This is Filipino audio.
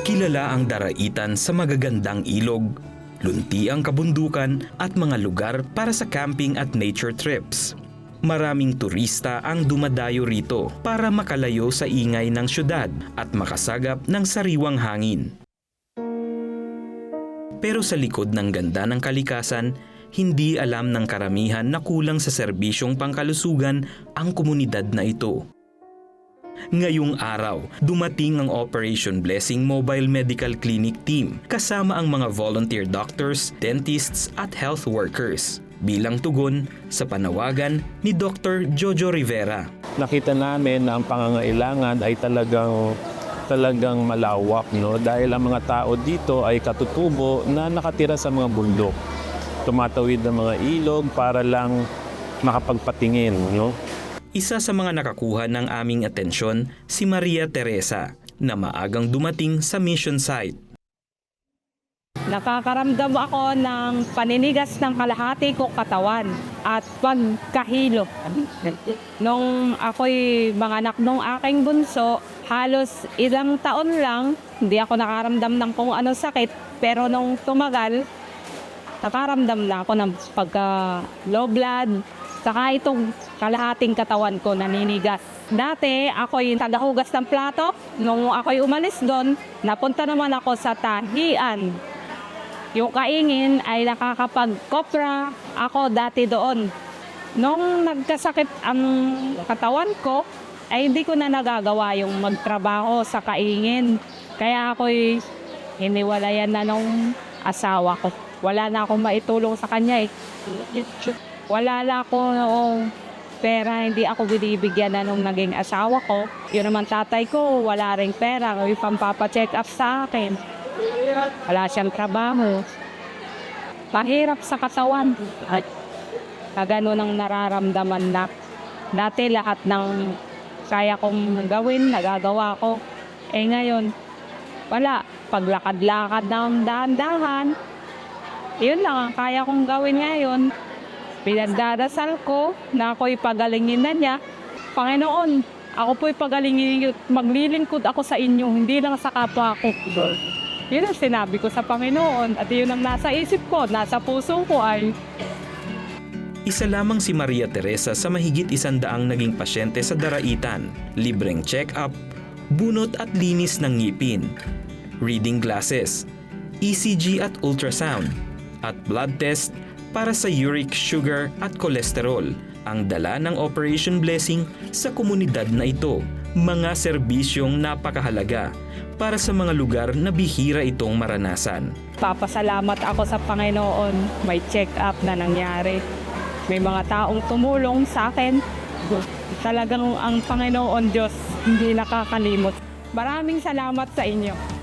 Kilala ang Daraitan sa magagandang ilog, luntiang kabundukan at mga lugar para sa camping at nature trips. Maraming turista ang dumadayo rito para makalayo sa ingay ng syudad at makasagap ng sariwang hangin. Pero sa likod ng ganda ng kalikasan, hindi alam ng karamihan na kulang sa serbisyong pangkalusugan ang komunidad na ito. Ngayong araw, dumating ang Operation Blessing Mobile Medical Clinic Team kasama ang mga volunteer doctors, dentists at health workers bilang tugon sa panawagan ni Dr. Jojo Rivera. Nakita namin na ang pangangailangan ay talagang malawak, no? Dahil ang mga tao dito ay katutubo na nakatira sa mga bundok. Tumatawid ng mga ilog para lang makapagpatingin, no? Isa sa mga nakakuha ng aming atensyon si Maria Teresa na maagang dumating sa mission site. Nakakaramdam ako ng paninigas ng kalahati ko katawan at pagkahilo. Nung ako'y manganak nung aking bunso, halos ilang taon lang, hindi ako nakaramdam ng kung ano sakit. Pero nung tumagal, nakaramdam na ako ng pagka-low blood. Saka itong kalahating katawan ko naninigas. Dati, ako'y tagahugas ng plato. Nung ako'y umalis doon, napunta naman ako sa tahian. Yung kaingin ay nakakapag-kopra ako dati doon. Nung nagkasakit ang katawan ko, ay hindi ko na nagagawa yung magtrabaho sa kaingin. Kaya ako'y hiniwalayan na nung asawa ko. Wala na akong maitulong sa kanya eh. Wala na akong pera, hindi ako binibigyan na nung naging asawa ko. Yun naman tatay ko, wala ring pera, may pampapacheck up sa akin. Wala siyang trabaho. Mahirap sa katawan. At ganun ang nararamdaman na. Dati lahat ng kaya kong gawin, nagagawa ko. Eh ngayon, wala. Paglakad-lakad ng dahan-dahan, yun lang ang kaya kong gawin ngayon. Pinagdarasal ko na ako'y pagalingin na niya. Panginoon, ako po'y pagalingin, maglilingkod ako sa inyo, hindi lang sa kapwa ko. Yun ang sinabi ko sa Panginoon at yun ang nasa isip ko, nasa puso ko ay. Isa lamang si Maria Teresa sa mahigit 100 naging pasyente sa Daraitan, libreng check-up, bunot at linis ng ngipin, reading glasses, ECG at ultrasound, at blood test para sa uric sugar at kolesterol, ang dala ng Operation Blessing sa komunidad na ito. Mga serbisyong napakahalaga para sa mga lugar na bihira itong maranasan. Papasalamat ako sa Panginoon, may check-up na nangyari. May mga taong tumulong sa akin. Talagang ang Panginoon Diyos hindi nakakalimot. Maraming salamat sa inyo.